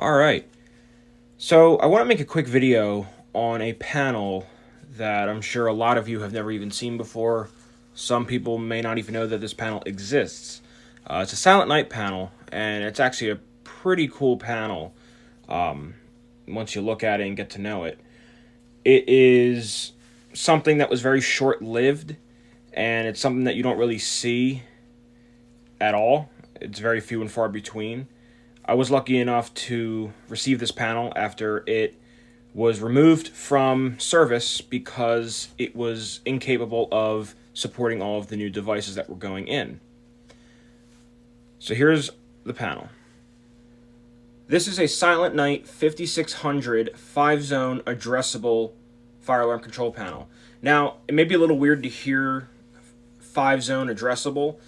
All right. So I want to make a quick video on a panel that I'm sure a lot of you have never even seen before. Some people may not even know that this panel exists. It's a Silent Night panel, and it's actually a pretty cool panel once you look at it and get to know it. It is something that was very short lived, and it's something that you don't really see at all. It's very few and far between. I was lucky enough to receive this panel after it was removed from service because it was incapable of supporting all of the new devices that were going in. So here's the panel. This is a Silent Night 5600 5-zone addressable fire alarm control panel. Now, it may be a little weird to hear 5-zone addressable.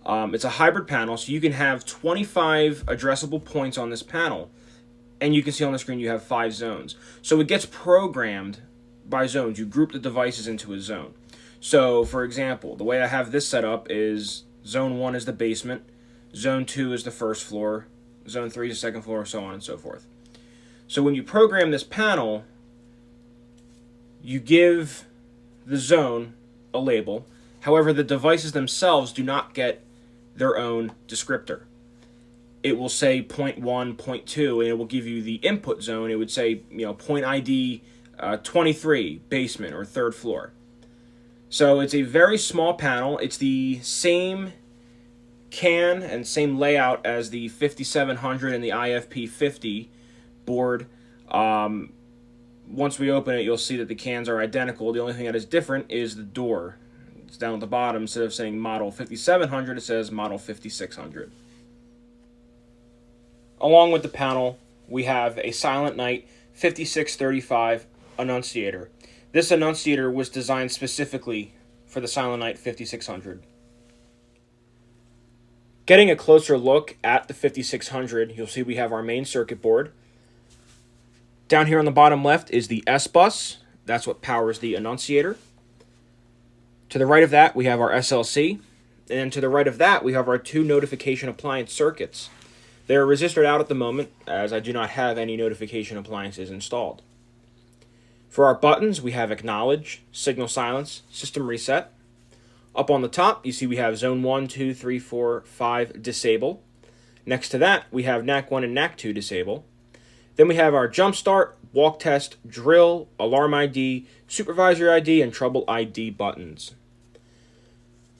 It's a hybrid panel, so you can have 25 addressable points on this panel, and you can see on the screen you have 5 zones. So it gets programmed by zones. You group the devices into a zone. So, for example, the way I have this set up is Zone 1 is the basement, Zone 2 is the first floor, Zone 3 is the second floor, so on and so forth. So when you program this panel, you give the zone a label. However, the devices themselves do not get their own descriptor. It will say point 1, point 2, and it will give you the input zone. It would say, point ID 23, basement or third floor. So it's a very small panel. It's the same can and same layout as the 5700 and the IFP 50 board. Once we open it, you'll see that the cans are identical. The only thing that is different is the door. It's down at the bottom. Instead of saying model 5700, it says model 5600. Along with the panel, we have a Silent Night 5635 annunciator. This annunciator was designed specifically for the Silent Night 5600. Getting a closer look at the 5600, you'll see we have our main circuit board. Down here on the bottom left is the S-Bus. That's what powers the annunciator. To the right of that, we have our SLC. And to the right of that, we have our 2 notification appliance circuits. They are resisted out at the moment, as I do not have any notification appliances installed. For our buttons, we have Acknowledge, Signal Silence, System Reset. Up on the top, you see we have Zone 1, 2, 3, 4, 5 Disable. Next to that, we have NAC 1 and NAC 2 Disable. Then we have our Jump Start, Walk Test, Drill, Alarm ID, Supervisor ID, and Trouble ID buttons.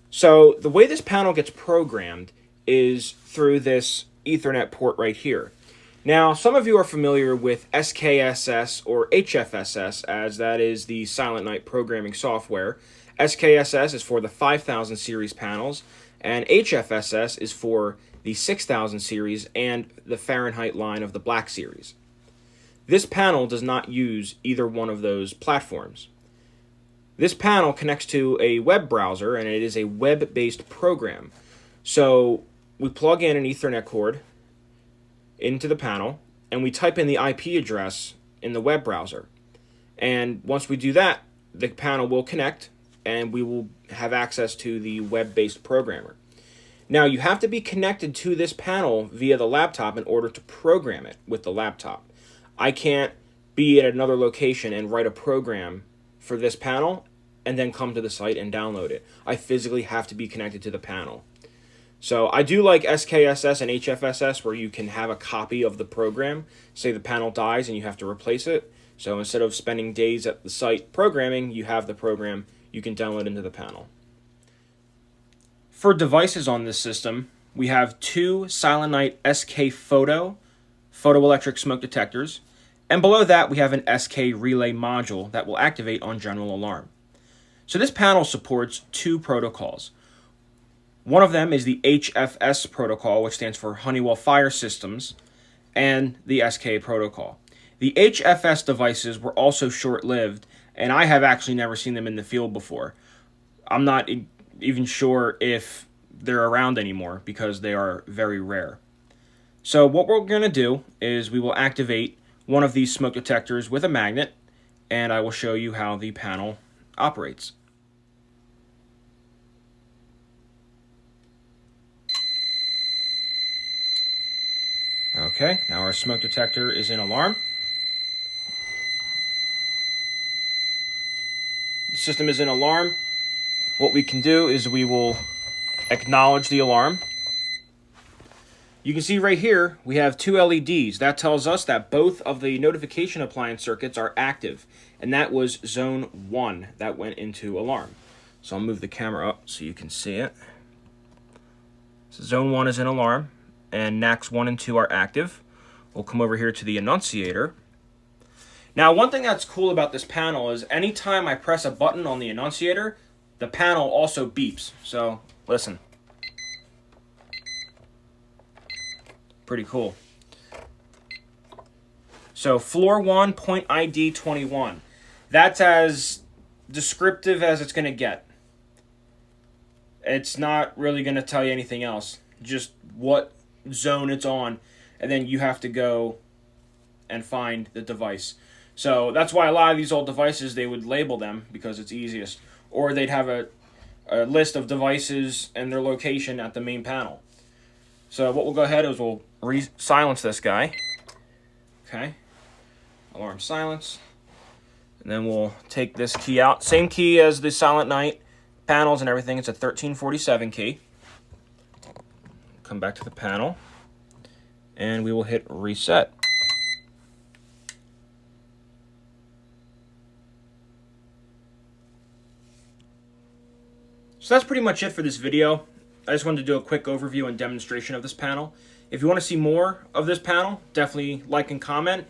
So the way this panel gets programmed is through this Ethernet port right here. Now, some of you are familiar with SKSS or HFSS, as that is the Silent Night programming software. SKSS is for the 5000 series panels, and HFSS is for the 6000 series and the Fahrenheit line of the Black series. This panel does not use either one of those platforms. This panel connects to a web browser, and it is a web-based program. So we plug in an Ethernet cord into the panel, and we type in the IP address in the web browser. And once we do that, the panel will connect, and we will have access to the web-based programmer. Now, you have to be connected to this panel via the laptop in order to program it with the laptop. I can't be at another location and write a program for this panel and then come to the site and download it. I physically have to be connected to the panel. So I do like SKSS and HFSS, where you can have a copy of the program. Say the panel dies and you have to replace it. So instead of spending days at the site programming, you have the program you can download into the panel. For devices on this system, we have 2 Silent Night SK photoelectric smoke detectors, and below that we have an SK relay module that will activate on general alarm. So this panel supports 2 protocols. One of them is the HFS protocol, which stands for Honeywell Fire Systems, and the SK protocol. The HFS devices were also short-lived, and I have actually never seen them in the field before. I'm not even sure if they're around anymore because they are very rare. So what we're going to do is we will activate one of these smoke detectors with a magnet, and I will show you how the panel operates. Okay, now our smoke detector is in alarm. The system is in alarm. What we can do is we will acknowledge the alarm. You can see right here, we have two LEDs. That tells us that both of the notification appliance circuits are active. And that was zone 1 that went into alarm. So I'll move the camera up so you can see it. So zone 1 is in alarm, and NACS 1 and 2 are active. We'll come over here to the annunciator. Now, one thing that's cool about this panel is anytime I press a button on the annunciator, the panel also beeps. So, listen. Pretty cool. So, floor 1, point ID 21. That's as descriptive as it's going to get. It's not really going to tell you anything else. Just what zone it's on. And then you have to go and find the device. So that's why a lot of these old devices, they would label them because it's easiest. Or they'd have a list of devices and their location at the main panel. So what we'll go ahead is we'll silence this guy. Okay. Alarm silence. And then we'll take this key out. Same key as the Silent Night panels and everything. It's a 1347 key. Come back to the panel. And we will hit reset. So that's pretty much it for this video. I just wanted to do a quick overview and demonstration of this panel. If you want to see more of this panel, definitely like and comment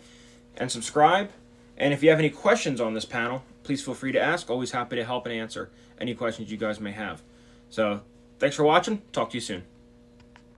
and subscribe. And if you have any questions on this panel, please feel free to ask. Always happy to help and answer any questions you guys may have. So thanks for watching. Talk to you soon.